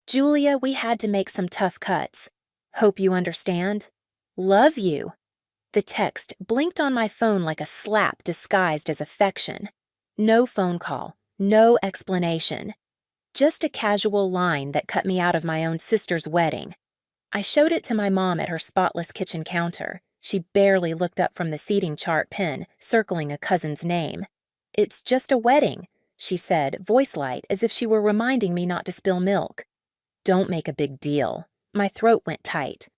Julia, we had to make some tough cuts. Hope you understand. Love you. The text blinked on my phone like a slap disguised as affection. No phone call, no explanation. Just a casual line that cut me out of my own sister's wedding. I showed it to my mom at her spotless kitchen counter. She barely looked up from the seating chart pin, circling a cousin's name. "It's just a wedding," she said, voice light, as if she were reminding me not to spill milk. "Don't make a big deal." My throat went tight.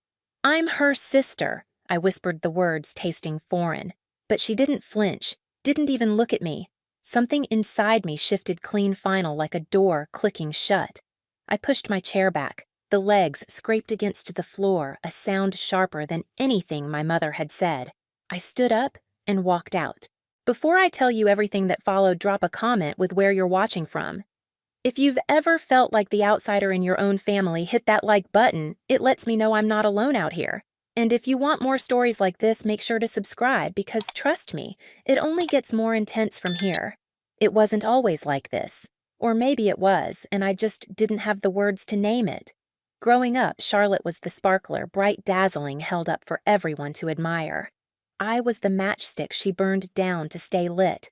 "I'm her sister," I whispered the words, tasting foreign. But she didn't flinch, didn't even look at me. Something inside me shifted clean final like a door clicking shut. I pushed my chair back. The legs scraped against the floor, a sound sharper than anything my mother had said. I stood up and walked out. Before I tell you everything that followed, drop a comment with where you're watching from. If you've ever felt like the outsider in your own family, hit that like button. It lets me know I'm not alone out here. And if you want more stories like this, make sure to subscribe because, trust me, it only gets more intense from here. It wasn't always like this. Or maybe it was, and I just didn't have the words to name it. Growing up, Charlotte was the sparkler, bright dazzling, held up for everyone to admire. I was the matchstick she burned down to stay lit.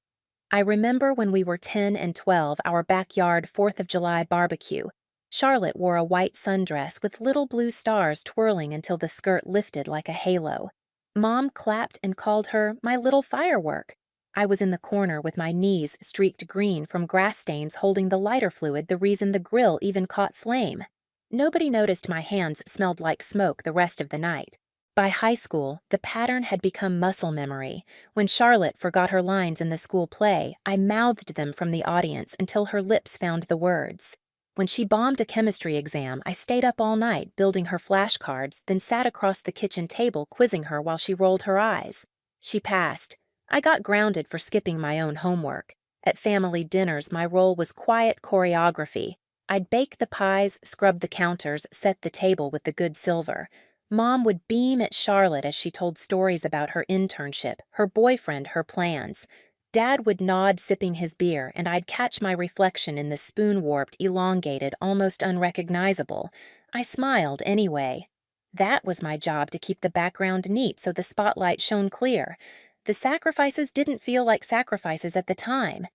I remember when we were 10 and 12, our backyard 4th of July barbecue. Charlotte wore a white sundress with little blue stars twirling until the skirt lifted like a halo. Mom clapped and called her my little firework. I was in the corner with my knees streaked green from grass stains holding the lighter fluid, the reason the grill even caught flame. Nobody noticed my hands smelled like smoke the rest of the night. By high school, the pattern had become muscle memory. When Charlotte forgot her lines in the school play, I mouthed them from the audience until her lips found the words. When she bombed a chemistry exam, I stayed up all night building her flashcards, then sat across the kitchen table quizzing her while she rolled her eyes. She passed. I got grounded for skipping my own homework. At family dinners, my role was quiet choreography. I'd bake the pies, scrub the counters, set the table with the good silver. Mom would beam at Charlotte as she told stories about her internship, her boyfriend, her plans. Dad would nod sipping his beer, and I'd catch my reflection in the spoon-warped, elongated, almost unrecognizable. I smiled anyway. That was my job, to keep the background neat so the spotlight shone clear. The sacrifices didn't feel like sacrifices at the time.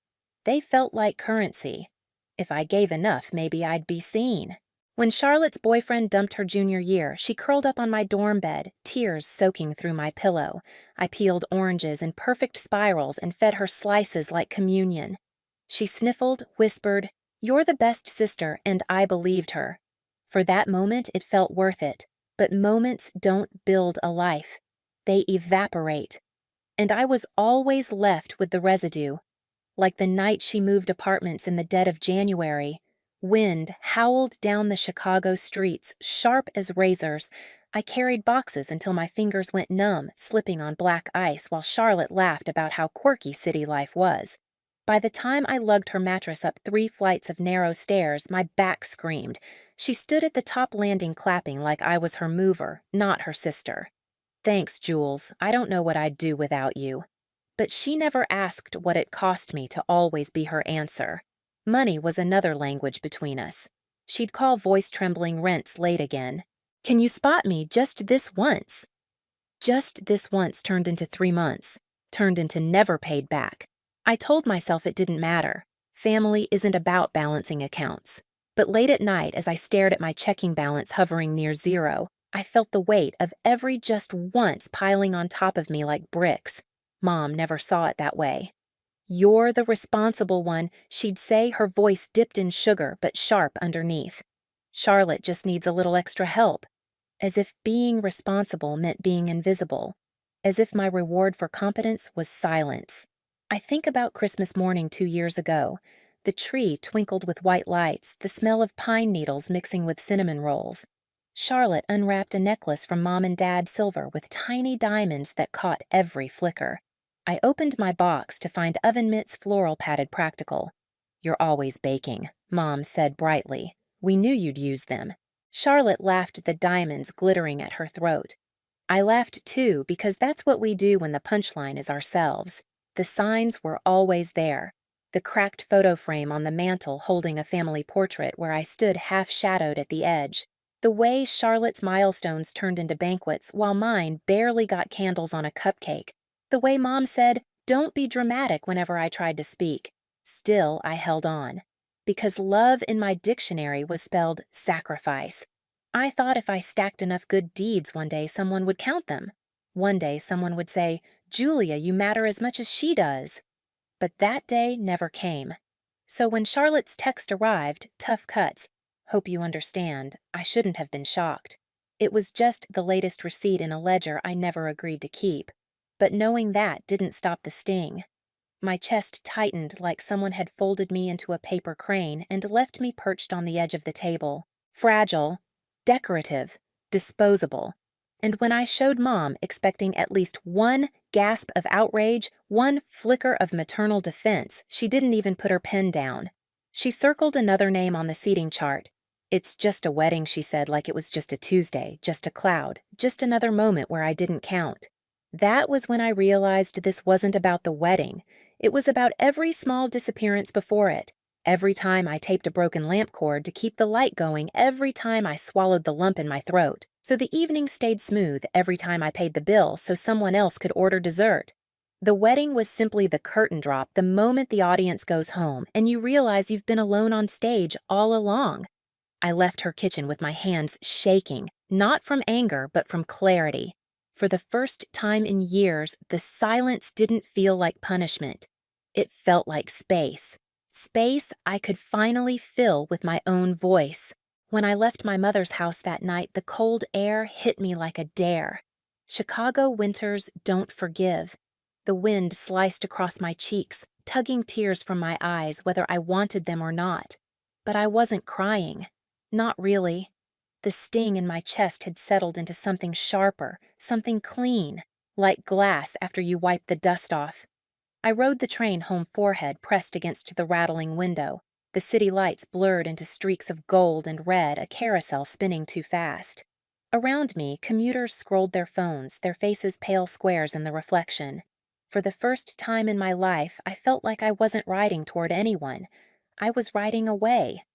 They felt like currency. If I gave enough, maybe I'd be seen. When Charlotte's boyfriend dumped her junior year, she curled up on my dorm bed, tears soaking through my pillow. I peeled oranges in perfect spirals and fed her slices like communion. She sniffled, whispered, "You're the best sister," and I believed her. For that moment, it felt worth it. But moments don't build a life. They evaporate. And I was always left with the residue. Like the night she moved apartments in the dead of January. Wind howled down the Chicago streets, sharp as razors. I carried boxes until my fingers went numb, slipping on black ice while Charlotte laughed about how quirky city life was. By the time I lugged her mattress up 3 flights of narrow stairs, my back screamed. She stood at the top landing clapping like I was her mover, not her sister. "Thanks, Jules. I don't know what I'd do without you." But she never asked what it cost me to always be her answer. Money was another language between us. She'd call voice-trembling rents late again. "Can you spot me just this once?" Just this once turned into 3 months, turned into never paid back. I told myself it didn't matter. Family isn't about balancing accounts. But late at night, as I stared at my checking balance hovering near zero, I felt the weight of every just once piling on top of me like bricks. Mom never saw it that way. "You're the responsible one," she'd say, her voice dipped in sugar but sharp underneath. "Charlotte just needs a little extra help." As if being responsible meant being invisible. As if my reward for competence was silence. I think about Christmas morning 2 years ago. The tree twinkled with white lights, the smell of pine needles mixing with cinnamon rolls. Charlotte unwrapped a necklace from Mom and Dad silver with tiny diamonds that caught every flicker. I opened my box to find oven mitts floral padded practical. "You're always baking," Mom said brightly. "We knew you'd use them." Charlotte laughed at the diamonds glittering at her throat. I laughed too, because that's what we do when the punchline is ourselves. The signs were always there. The cracked photo frame on the mantel holding a family portrait where I stood half-shadowed at the edge. The way Charlotte's milestones turned into banquets while mine barely got candles on a cupcake. The way Mom said, "Don't be dramatic," whenever I tried to speak. Still, I held on. Because love in my dictionary was spelled sacrifice. I thought if I stacked enough good deeds one day someone would count them. One day someone would say, "Julia, you matter as much as she does." But that day never came. So when Charlotte's text arrived, tough cuts, "Hope you understand," I shouldn't have been shocked. It was just the latest receipt in a ledger I never agreed to keep. But knowing that didn't stop the sting. My chest tightened like someone had folded me into a paper crane and left me perched on the edge of the table. Fragile, decorative, disposable. And when I showed Mom, expecting at least one gasp of outrage, one flicker of maternal defense, she didn't even put her pen down. She circled another name on the seating chart. "It's just a wedding," she said, like it was just a Tuesday, just a cloud, just another moment where I didn't count. That was when I realized this wasn't about the wedding. It was about every small disappearance before it. Every time I taped a broken lamp cord to keep the light going, every time I swallowed the lump in my throat, so the evening stayed smooth, every time I paid the bill so someone else could order dessert. The wedding was simply the curtain drop the moment the audience goes home and you realize you've been alone on stage all along. I left her kitchen with my hands shaking, not from anger, but from clarity. For the first time in years, the silence didn't feel like punishment. It felt like space. Space I could finally fill with my own voice. When I left my mother's house that night, the cold air hit me like a dare. Chicago winters don't forgive. The wind sliced across my cheeks, tugging tears from my eyes whether I wanted them or not. But I wasn't crying. Not really. The sting in my chest had settled into something sharper, something clean, like glass after you wipe the dust off. I rode the train home, forehead pressed against the rattling window, the city lights blurred into streaks of gold and red, a carousel spinning too fast. Around me, commuters scrolled their phones, their faces pale squares in the reflection. For the first time in my life, I felt like I wasn't riding toward anyone. I was riding away.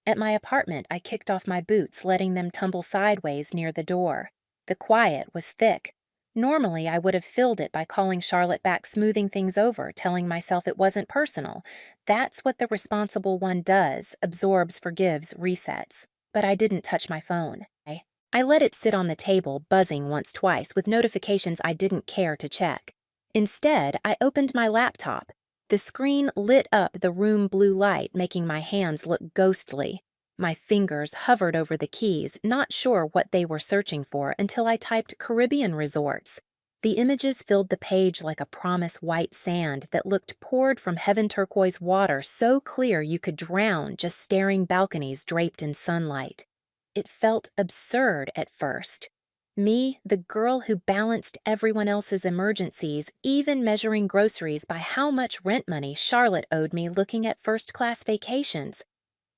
At my apartment, I kicked off my boots, letting them tumble sideways near the door. The quiet was thick. Normally, I would have filled it by calling Charlotte back, smoothing things over, telling myself it wasn't personal. That's what the responsible one does, absorbs, forgives, resets. But I didn't touch my phone. I let it sit on the table, buzzing once twice, with notifications I didn't care to check. Instead, I opened my laptop. The screen lit up the room blue light, making my hands look ghostly. My fingers hovered over the keys, not sure what they were searching for until I typed Caribbean resorts. The images filled the page like a promise white sand that looked poured from heaven turquoise water so clear you could drown just staring balconies draped in sunlight. It felt absurd at first. Me, the girl who balanced everyone else's emergencies, even measuring groceries by how much rent money Charlotte owed me looking at first-class vacations.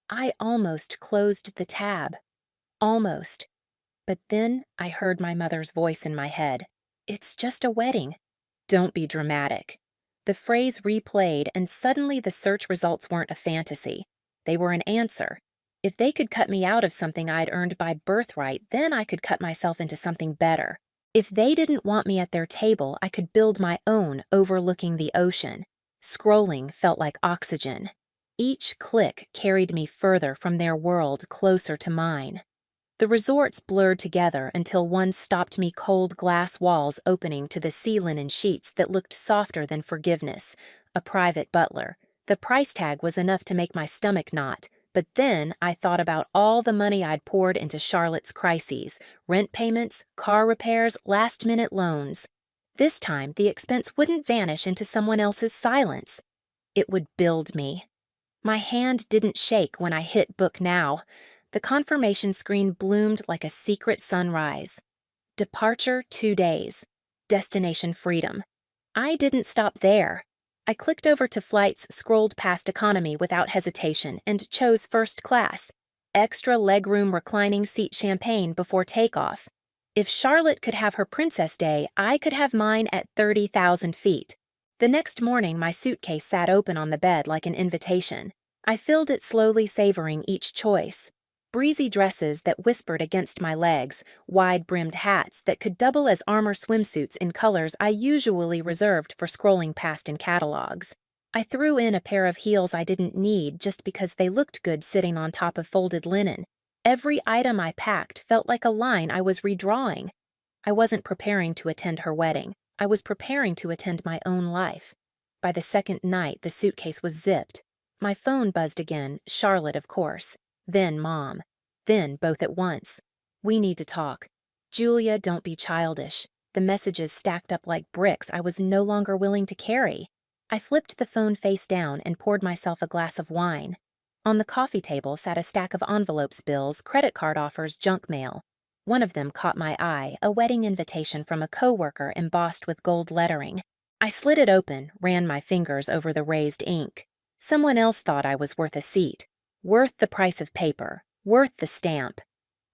I almost closed the tab. Almost. But then I heard my mother's voice in my head. "It's just a wedding. Don't be dramatic." The phrase replayed, and suddenly the search results weren't a fantasy. They were an answer. If they could cut me out of something I'd earned by birthright, then I could cut myself into something better. If they didn't want me at their table, I could build my own overlooking the ocean. Scrolling felt like oxygen. Each click carried me further from their world, closer to mine. The resorts blurred together until one stopped me, cold glass walls opening to the sea linen sheets that looked softer than forgiveness. A private butler. The price tag was enough to make my stomach knot. But then I thought about all the money I'd poured into Charlotte's crises, rent payments, car repairs, last-minute loans. This time, the expense wouldn't vanish into someone else's silence. It would build me. My hand didn't shake when I hit book now. The confirmation screen bloomed like a secret sunrise. Departure 2 days. Destination freedom. I didn't stop there. I clicked over to flights, scrolled past economy without hesitation, and chose first class. Extra legroom reclining seat champagne before takeoff. If Charlotte could have her princess day, I could have mine at 30,000 feet. The next morning, my suitcase sat open on the bed like an invitation. I filled it slowly, savoring each choice. Breezy dresses that whispered against my legs, wide-brimmed hats that could double as armor swimsuits in colors I usually reserved for scrolling past in catalogs. I threw in a pair of heels I didn't need just because they looked good sitting on top of folded linen. Every item I packed felt like a line I was redrawing. I wasn't preparing to attend her wedding. I was preparing to attend my own life. By the second night, the suitcase was zipped. My phone buzzed again, Charlotte, of course. Then Mom. Then both at once. We need to talk. Julia, don't be childish. The messages stacked up like bricks I was no longer willing to carry. I flipped the phone face down and poured myself a glass of wine. On the coffee table sat a stack of envelopes, bills, credit card offers, junk mail. One of them caught my eye, a wedding invitation from a coworker embossed with gold lettering. I slid it open, ran my fingers over the raised ink. Someone else thought I was worth a seat. Worth the price of paper. Worth the stamp.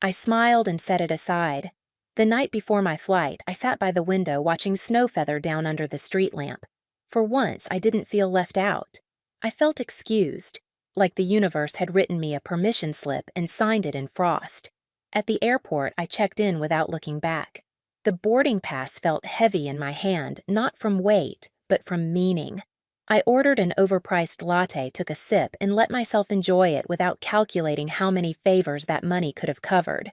I smiled and set it aside. The night before my flight, I sat by the window watching snow feather down under the street lamp. For once, I didn't feel left out. I felt excused, like the universe had written me a permission slip and signed it in frost. At the airport, I checked in without looking back. The boarding pass felt heavy in my hand, not from weight, but from meaning. I ordered an overpriced latte, took a sip, and let myself enjoy it without calculating how many favors that money could have covered.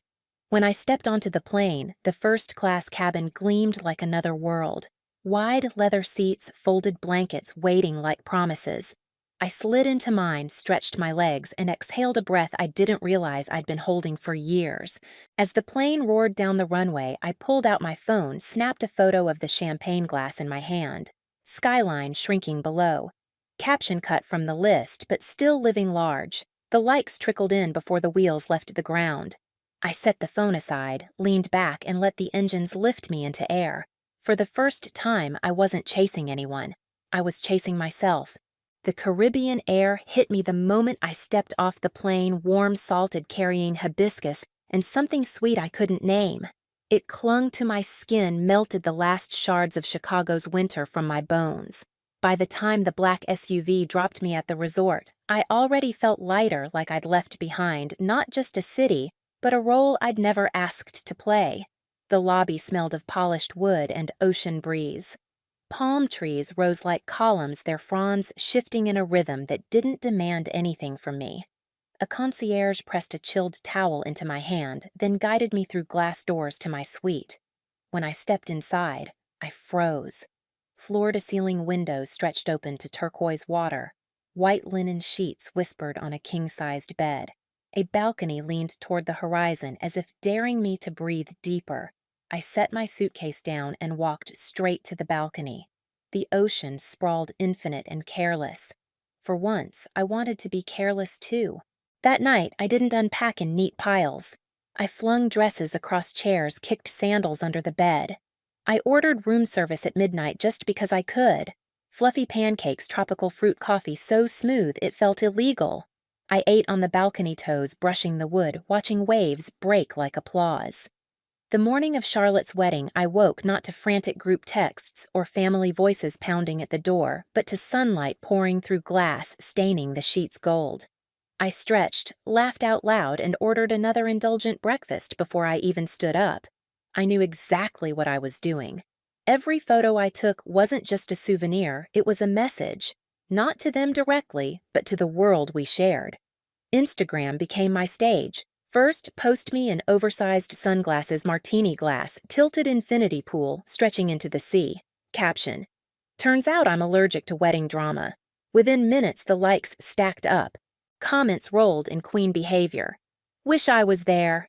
When I stepped onto the plane, the first-class cabin gleamed like another world. Wide leather seats, folded blankets waiting like promises. I slid into mine, stretched my legs, and exhaled a breath I didn't realize I'd been holding for years. As the plane roared down the runway, I pulled out my phone, snapped a photo of the champagne glass in my hand. Skyline shrinking below. Caption cut from the list, but still living large. The likes trickled in before the wheels left the ground. I set the phone aside, leaned back, and let the engines lift me into air. For the first time, I wasn't chasing anyone. I was chasing myself. The Caribbean air hit me the moment I stepped off the plane, warm, salted, carrying hibiscus and something sweet I couldn't name. It clung to my skin, melted the last shards of Chicago's winter from my bones. By the time the black SUV dropped me at the resort, I already felt lighter, like I'd left behind not just a city, but a role I'd never asked to play. The lobby smelled of polished wood and ocean breeze. Palm trees rose like columns, their fronds shifting in a rhythm that didn't demand anything from me. A concierge pressed a chilled towel into my hand, then guided me through glass doors to my suite. When I stepped inside, I froze. Floor-to-ceiling windows stretched open to turquoise water. White linen sheets whispered on a king-sized bed. A balcony leaned toward the horizon as if daring me to breathe deeper. I set my suitcase down and walked straight to the balcony. The ocean sprawled infinite and careless. For once, I wanted to be careless too. That night, I didn't unpack in neat piles. I flung dresses across chairs, kicked sandals under the bed. I ordered room service at midnight just because I could. Fluffy pancakes, tropical fruit coffee so smooth it felt illegal. I ate on the balcony toes, brushing the wood, watching waves break like applause. The morning of Charlotte's wedding, I woke not to frantic group texts or family voices pounding at the door, but to sunlight pouring through glass, staining the sheets gold. I stretched, laughed out loud, and ordered another indulgent breakfast before I even stood up. I knew exactly what I was doing. Every photo I took wasn't just a souvenir, it was a message. Not to them directly, but to the world we shared. Instagram became my stage. First, post me in oversized sunglasses martini glass, tilted infinity pool, stretching into the sea. Caption: turns out I'm allergic to wedding drama. Within minutes, the likes stacked up. Comments rolled in queen behavior. Wish I was there.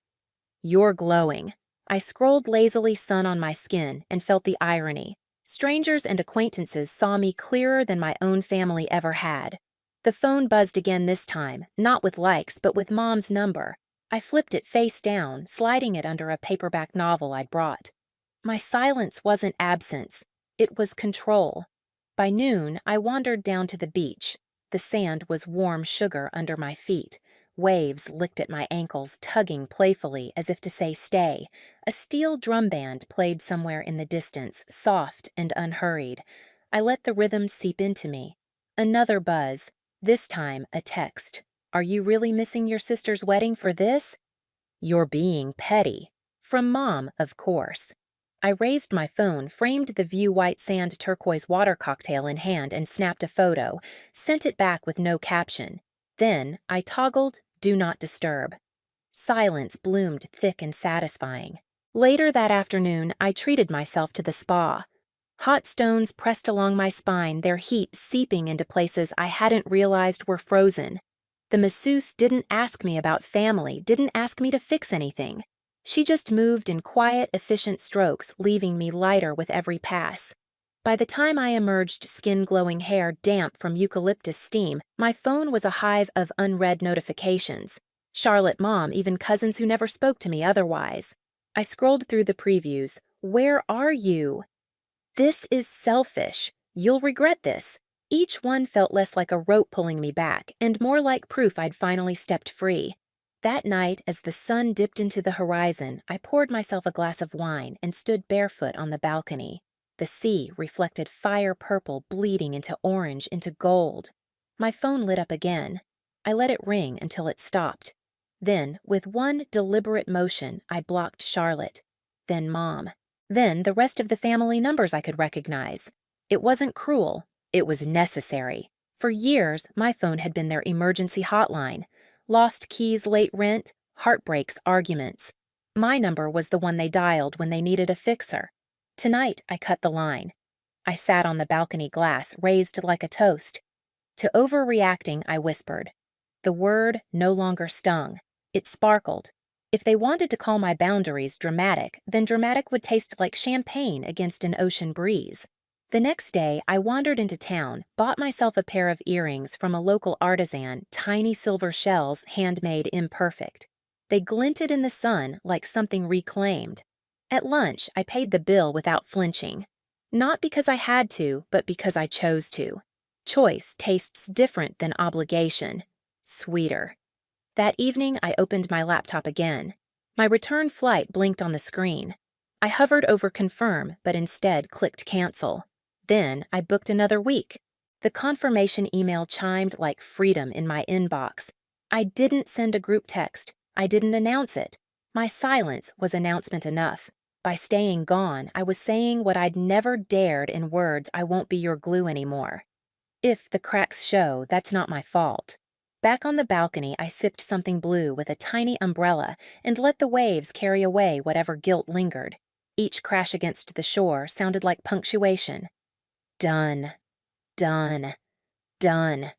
You're glowing. I scrolled lazily, sun on my skin, and felt the irony. Strangers and acquaintances saw me clearer than my own family ever had. The phone buzzed again this time, not with likes, but with Mom's number. I flipped it face down, sliding it under a paperback novel I'd brought. My silence wasn't absence. It was control. By noon, I wandered down to the beach. The sand was warm sugar under my feet. Waves licked at my ankles, tugging playfully as if to say stay. A steel drum band played somewhere in the distance, soft and unhurried. I let the rhythm seep into me. Another buzz, this time a text. Are you really missing your sister's wedding for this? You're being petty. From Mom, of course. I raised my phone, framed the View White Sand turquoise water cocktail in hand, and snapped a photo, sent it back with no caption. Then I toggled Do Not Disturb. Silence bloomed thick and satisfying. Later that afternoon, I treated myself to the spa. Hot stones pressed along my spine, their heat seeping into places I hadn't realized were frozen. The masseuse didn't ask me about family, didn't ask me to fix anything. She just moved in quiet, efficient strokes, leaving me lighter with every pass. By the time I emerged, skin-glowing hair damp from eucalyptus steam, my phone was a hive of unread notifications. Charlotte, Mom, even cousins who never spoke to me otherwise. I scrolled through the previews. Where are you? This is selfish. You'll regret this. Each one felt less like a rope pulling me back, and more like proof I'd finally stepped free. That night, as the sun dipped into the horizon, I poured myself a glass of wine and stood barefoot on the balcony. The sea reflected fire purple bleeding into orange into gold. My phone lit up again. I let it ring until it stopped. Then, with one deliberate motion, I blocked Charlotte. Then Mom. Then the rest of the family numbers I could recognize. It wasn't cruel. It was necessary. For years, my phone had been their emergency hotline. Lost keys, late rent, heartbreaks, arguments. My number was the one they dialed when they needed a fixer. Tonight, I cut the line. I sat on the balcony glass, raised like a toast. To overreacting, I whispered. The word no longer stung. It sparkled. If they wanted to call my boundaries dramatic, then dramatic would taste like champagne against an ocean breeze. The next day, I wandered into town, bought myself a pair of earrings from a local artisan, tiny silver shells, handmade imperfect. They glinted in the sun like something reclaimed. At lunch, I paid the bill without flinching. Not because I had to, but because I chose to. Choice tastes different than obligation. Sweeter. That evening, I opened my laptop again. My return flight blinked on the screen. I hovered over confirm, but instead clicked cancel. Then I booked another week. The confirmation email chimed like freedom in my inbox. I didn't send a group text. I didn't announce it. My silence was announcement enough. By staying gone, I was saying what I'd never dared in words I won't be your glue anymore. If the cracks show, that's not my fault. Back on the balcony, I sipped something blue with a tiny umbrella and let the waves carry away whatever guilt lingered. Each crash against the shore sounded like punctuation. Done. Done. Done.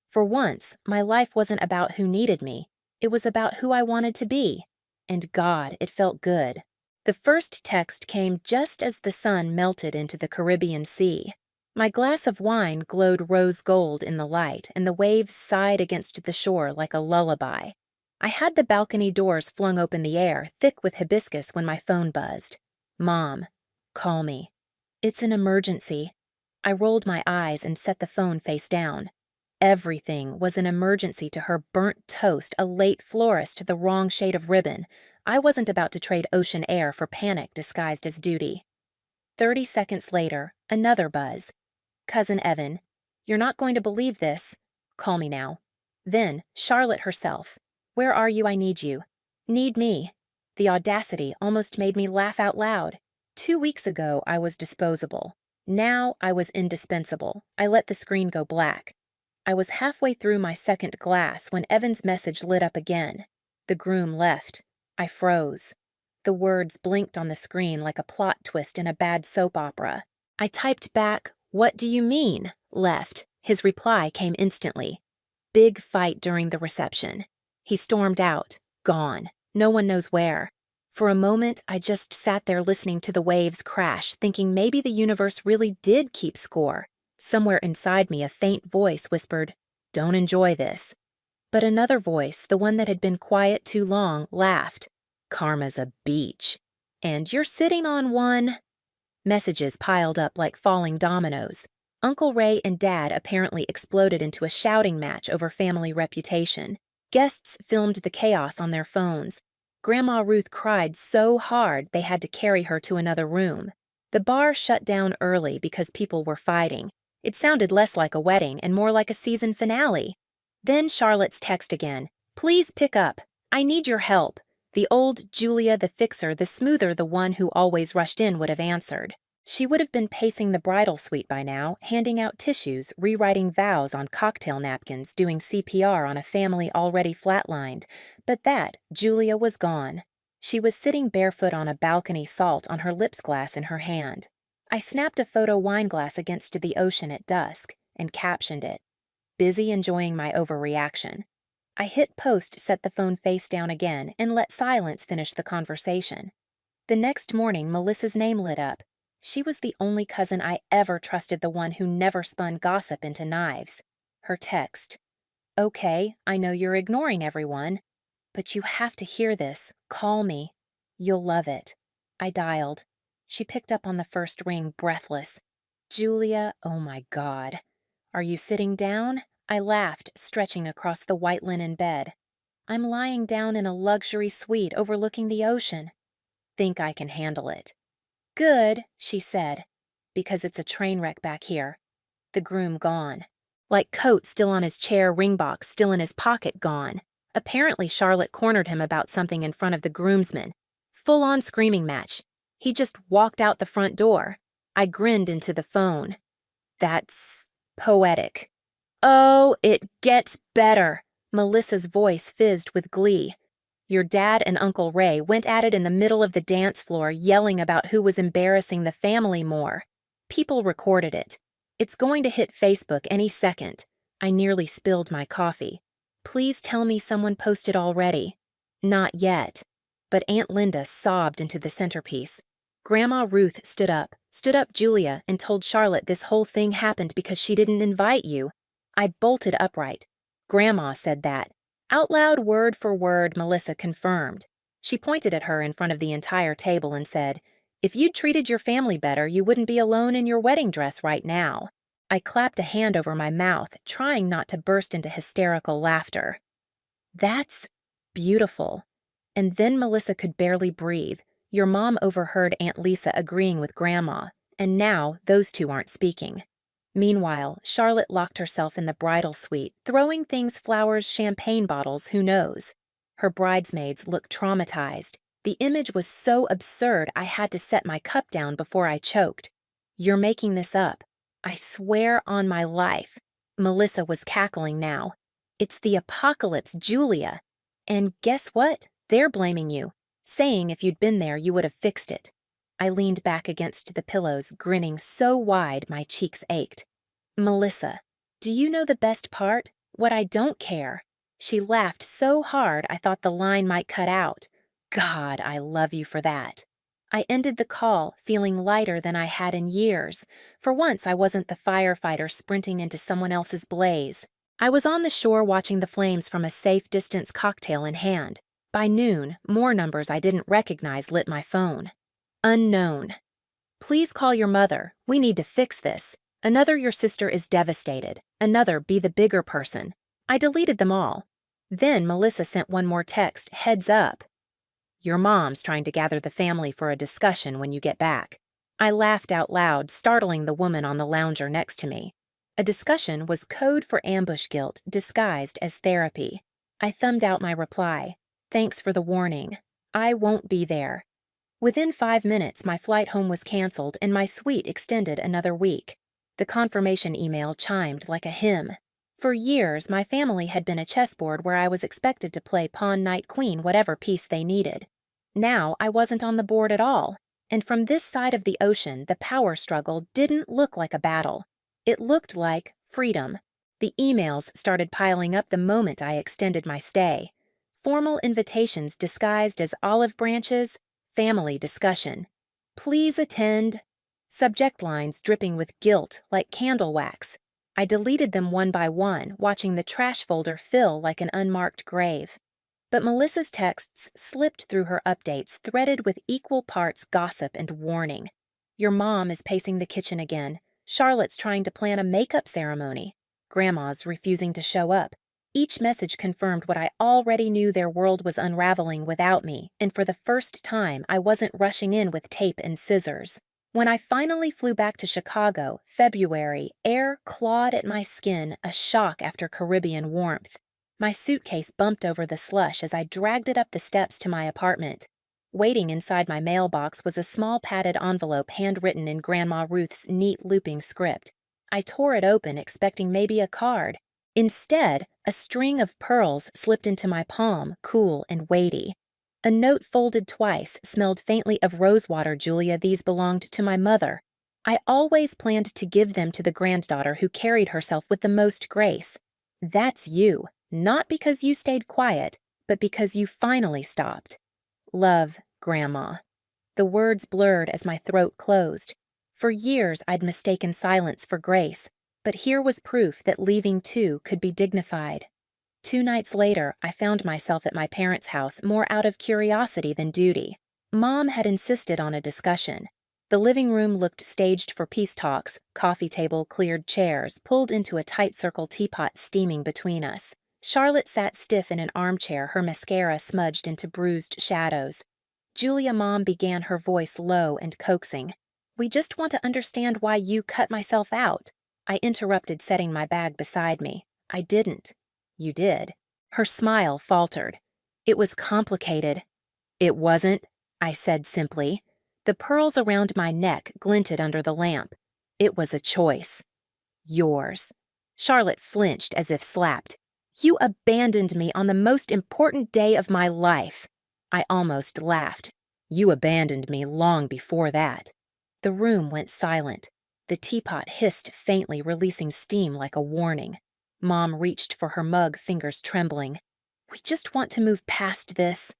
For once, my life wasn't about who needed me. It was about who I wanted to be. And God, it felt good. The first text came just as the sun melted into the Caribbean Sea. My glass of wine glowed rose gold in the light, and the waves sighed against the shore like a lullaby. I had the balcony doors flung open the air, thick with hibiscus, when my phone buzzed. Mom, call me. It's an emergency. I rolled my eyes and set the phone face down. Everything was an emergency to her: burnt toast, a late florist, the wrong shade of ribbon. I wasn't about to trade ocean air for panic disguised as duty. 30 seconds later, another buzz. Cousin Evan, you're not going to believe this. Call me now. Then, Charlotte herself. Where are you? I need you. Need me. The audacity almost made me laugh out loud. 2 weeks ago, I was disposable. Now, I was indispensable. I let the screen go black. I was halfway through my second glass when Evan's message lit up again. The groom left. I froze. The words blinked on the screen like a plot twist in a bad soap opera. I typed back, "What do you mean?" Left. His reply came instantly. Big fight during the reception. He stormed out. Gone. No one knows where. For a moment, I just sat there listening to the waves crash, thinking maybe the universe really did keep score. Somewhere inside me, a faint voice whispered, "Don't enjoy this." But another voice, the one that had been quiet too long, laughed. "Karma's a beach. And you're sitting on one." Messages piled up like falling dominoes. Uncle Ray and Dad apparently exploded into a shouting match over family reputation. Guests filmed the chaos on their phones. Grandma Ruth cried so hard they had to carry her to another room. The bar shut down early because people were fighting. It sounded less like a wedding and more like a season finale. Then Charlotte's text again. Please pick up. I need your help. The old Julia the fixer, the smoother the one who always rushed in, would have answered. She would have been pacing the bridal suite by now, handing out tissues, rewriting vows on cocktail napkins, doing CPR on a family already flatlined. But that, Julia was gone. She was sitting barefoot on a balcony, salt on her lips glass in her hand. I snapped a photo wine glass against the ocean at dusk and captioned it, busy enjoying my overreaction. I hit post, set the phone face down again, and let silence finish the conversation. The next morning, Melissa's name lit up. She was the only cousin I ever trusted, the one who never spun gossip into knives. Her text. Okay, I know you're ignoring everyone, but you have to hear this. Call me. You'll love it. I dialed. She picked up on the first ring, breathless. Julia, oh my God. Are you sitting down? I laughed, stretching across the white linen bed. I'm lying down in a luxury suite overlooking the ocean. Think I can handle it. Good, she said, because it's a train wreck back here. The groom gone. Like coat still on his chair, ring box still in his pocket, gone. Apparently Charlotte cornered him about something in front of the groomsmen. Full-on screaming match. He just walked out the front door. I grinned into the phone. That's poetic. Oh, it gets better. Melissa's voice fizzed with glee. Your dad and Uncle Ray went at it in the middle of the dance floor, yelling about who was embarrassing the family more. People recorded it. It's going to hit Facebook any second. I nearly spilled my coffee. Please tell me someone posted already. Not yet. But Aunt Linda sobbed into the centerpiece. Grandma Ruth stood up Julia, and told Charlotte this whole thing happened because she didn't invite you. I bolted upright. Grandma said that. Out loud, word for word, Melissa confirmed. She pointed at her in front of the entire table and said, If you'd treated your family better, you wouldn't be alone in your wedding dress right now. I clapped a hand over my mouth, trying not to burst into hysterical laughter. That's beautiful. And then Melissa could barely breathe. Your mom overheard Aunt Lisa agreeing with Grandma, and now those two aren't speaking. Meanwhile, Charlotte locked herself in the bridal suite, throwing things, flowers, champagne bottles, who knows. Her bridesmaids looked traumatized. The image was so absurd I had to set my cup down before I choked. You're making this up. I swear on my life. Melissa was cackling now. It's the apocalypse, Julia. And guess what? They're blaming you, saying if you'd been there, you would have fixed it. I leaned back against the pillows, grinning so wide my cheeks ached. Melissa, do you know the best part? What I don't care. She laughed so hard I thought the line might cut out. God, I love you for that. I ended the call, feeling lighter than I had in years. For once, I wasn't the firefighter sprinting into someone else's blaze. I was on the shore watching the flames from a safe distance, cocktail in hand. By noon, more numbers I didn't recognize lit my phone. Unknown. Please call your mother. We need to fix this. Another, your sister is devastated. Another, be the bigger person. I deleted them all. Then Melissa sent one more text, heads up. Your mom's trying to gather the family for a discussion when you get back. I laughed out loud, startling the woman on the lounger next to me. A discussion was code for ambush guilt disguised as therapy. I thumbed out my reply. Thanks for the warning. I won't be there. Within 5 minutes, my flight home was canceled and my suite extended another week. The confirmation email chimed like a hymn. For years, my family had been a chessboard where I was expected to play pawn, knight, queen, whatever piece they needed. Now I wasn't on the board at all, and from this side of the ocean, the power struggle didn't look like a battle. It looked like freedom. The emails started piling up the moment I extended my stay. Formal invitations disguised as olive branches, family discussion. Please attend. Subject lines dripping with guilt like candle wax. I deleted them one by one, watching the trash folder fill like an unmarked grave. But Melissa's texts slipped through her updates, threaded with equal parts gossip and warning. Your mom is pacing the kitchen again. Charlotte's trying to plan a makeup ceremony. Grandma's refusing to show up. Each message confirmed what I already knew: their world was unraveling without me, and for the first time I wasn't rushing in with tape and scissors. When I finally flew back to Chicago, February, air clawed at my skin, a shock after Caribbean warmth. My suitcase bumped over the slush as I dragged it up the steps to my apartment. Waiting inside my mailbox was a small padded envelope handwritten in Grandma Ruth's neat looping script. I tore it open, expecting maybe a card. Instead, a string of pearls slipped into my palm, cool and weighty. A note folded twice smelled faintly of rosewater. Julia, these belonged to my mother. I always planned to give them to the granddaughter who carried herself with the most grace. That's you, not because you stayed quiet, but because you finally stopped. Love, Grandma. The words blurred as my throat closed. For years I'd mistaken silence for grace, but here was proof that leaving too could be dignified. 2 nights later, I found myself at my parents' house more out of curiosity than duty. Mom had insisted on a discussion. The living room looked staged for peace talks, coffee table, cleared chairs, pulled into a tight circle teapot steaming between us. Charlotte sat stiff in an armchair, her mascara smudged into bruised shadows. Julia, Mom began, her voice low and coaxing. "We just want to understand why you cut myself out." I interrupted, setting my bag beside me. "I didn't." "You did." Her smile faltered. "It was complicated." "It wasn't," I said simply. The pearls around my neck glinted under the lamp. "It was a choice." "Yours." Charlotte flinched as if slapped. "You abandoned me on the most important day of my life." I almost laughed. "You abandoned me long before that." The room went silent. The teapot hissed faintly, releasing steam like a warning. Mom reached for her mug, fingers trembling. "We just want to move past this."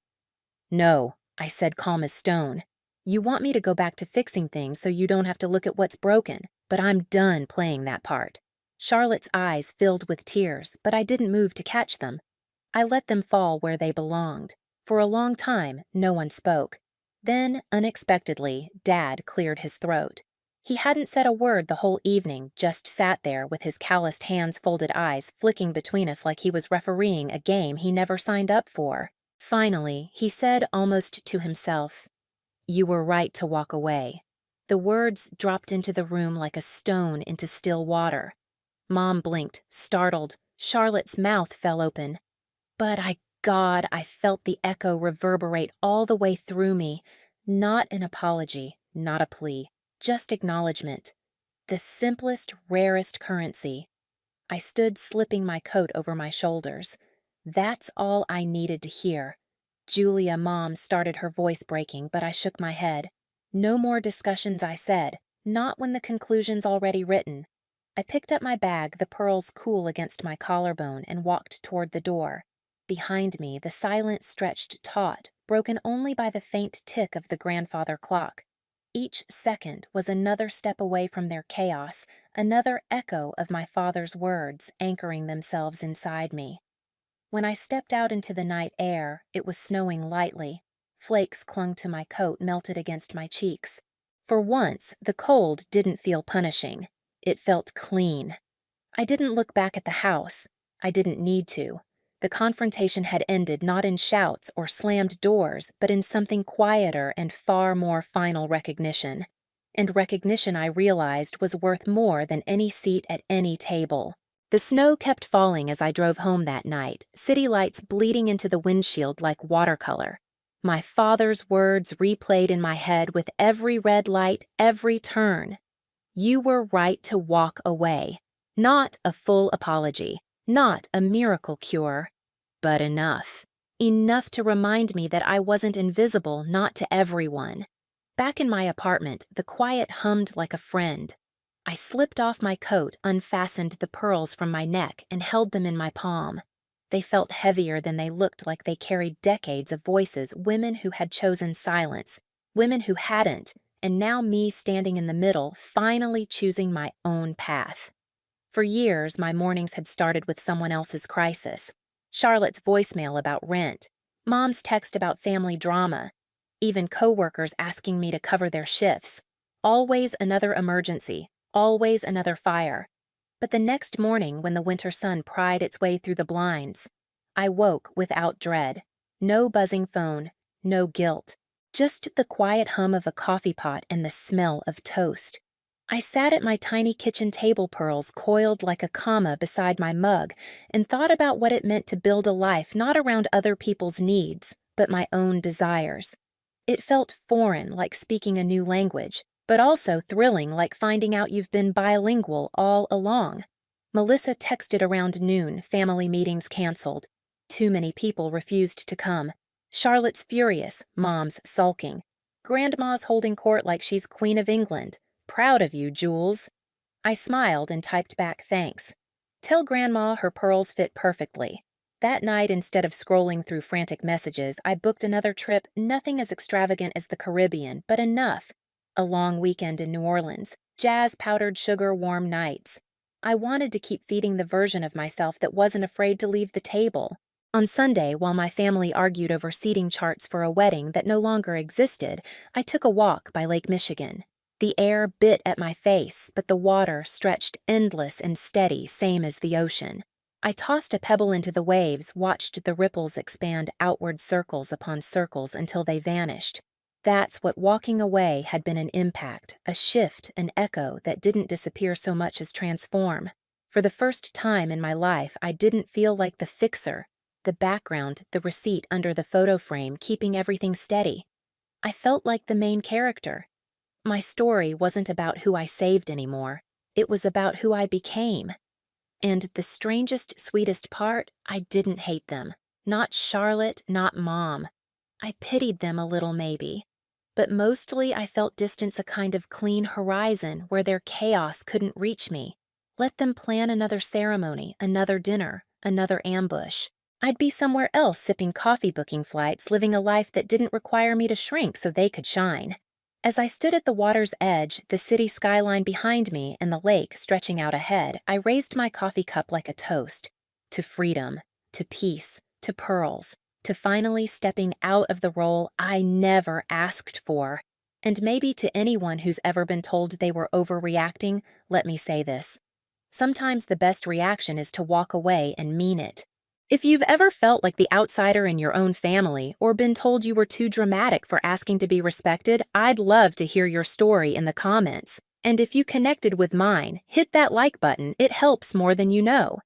"No," I said, calm as stone. "You want me to go back to fixing things so you don't have to look at what's broken, but I'm done playing that part." Charlotte's eyes filled with tears, but I didn't move to catch them. I let them fall where they belonged. For a long time, no one spoke. Then, unexpectedly, Dad cleared his throat. He hadn't said a word the whole evening, just sat there with his calloused hands, folded eyes, flicking between us like he was refereeing a game he never signed up for. Finally, he said almost to himself, "You were right to walk away." The words dropped into the room like a stone into still water. Mom blinked, startled. Charlotte's mouth fell open. But God, I felt the echo reverberate all the way through me. Not an apology, not a plea. Just acknowledgement. The simplest, rarest currency. I stood, slipping my coat over my shoulders. That's all I needed to hear. "Julia," Mom started, her voice breaking, but I shook my head. "No more discussions," I said. "Not when the conclusion's already written." I picked up my bag, the pearls cool against my collarbone, and walked toward the door. Behind me, the silence stretched taut, broken only by the faint tick of the grandfather clock. Each second was another step away from their chaos, another echo of my father's words anchoring themselves inside me. When I stepped out into the night air, it was snowing lightly. Flakes clung to my coat, melted against my cheeks. For once, the cold didn't feel punishing. It felt clean. I didn't look back at the house. I didn't need to. The confrontation had ended not in shouts or slammed doors, but in something quieter and far more final recognition. And recognition, I realized, was worth more than any seat at any table. The snow kept falling as I drove home that night, city lights bleeding into the windshield like watercolor. My father's words replayed in my head with every red light, every turn. "You were right to walk away." Not a full apology. Not a miracle cure, but enough. Enough to remind me that I wasn't invisible, not to everyone. Back in my apartment, the quiet hummed like a friend. I slipped off my coat, unfastened the pearls from my neck, and held them in my palm. They felt heavier than they looked, like they carried decades of voices, women who had chosen silence, women who hadn't, and now me standing in the middle, finally choosing my own path. For years, my mornings had started with someone else's crisis. Charlotte's voicemail about rent, Mom's text about family drama, even coworkers asking me to cover their shifts. Always another emergency, always another fire. But the next morning, when the winter sun pried its way through the blinds, I woke without dread. No buzzing phone, no guilt, Just the quiet hum of a coffee pot and the smell of toast. I sat at my tiny kitchen table pearls coiled like a comma beside my mug and thought about what it meant to build a life not around other people's needs, but my own desires. It felt foreign, like speaking a new language, but also thrilling, like finding out you've been bilingual all along. Melissa texted around noon, family meetings canceled. Too many people refused to come. Charlotte's furious, Mom's sulking. Grandma's holding court like she's Queen of England. Proud of you, Jules. I smiled and typed back thanks. Tell Grandma her pearls fit perfectly. That night, instead of scrolling through frantic messages, I booked another trip, nothing as extravagant as the Caribbean, but enough. A long weekend in New Orleans, jazz powdered sugar warm nights. I wanted to keep feeding the version of myself that wasn't afraid to leave the table. On Sunday, while my family argued over seating charts for a wedding that no longer existed, I took a walk by Lake Michigan. The air bit at my face, but the water stretched endless and steady, same as the ocean. I tossed a pebble into the waves, watched the ripples expand outward circles upon circles until they vanished. That's what walking away had been: an impact, a shift, an echo that didn't disappear so much as transform. For the first time in my life, I didn't feel like the fixer, the background, the receipt under the photo frame, keeping everything steady. I felt like the main character. My story wasn't about who I saved anymore. It was about who I became. And the strangest, sweetest part, I didn't hate them. Not Charlotte, not Mom. I pitied them a little, maybe. But mostly I felt distance, a kind of clean horizon where their chaos couldn't reach me. Let them plan another ceremony, another dinner, another ambush. I'd be somewhere else sipping coffee, booking flights, living a life that didn't require me to shrink so they could shine. As I stood at the water's edge, the city skyline behind me and the lake stretching out ahead, I raised my coffee cup like a toast. To freedom, to peace, to pearls, to finally stepping out of the role I never asked for. And maybe to anyone who's ever been told they were overreacting, let me say this. Sometimes the best reaction is to walk away and mean it. If you've ever felt like the outsider in your own family or been told you were too dramatic for asking to be respected, I'd love to hear your story in the comments. And if you connected with mine, hit that like button. It helps more than you know.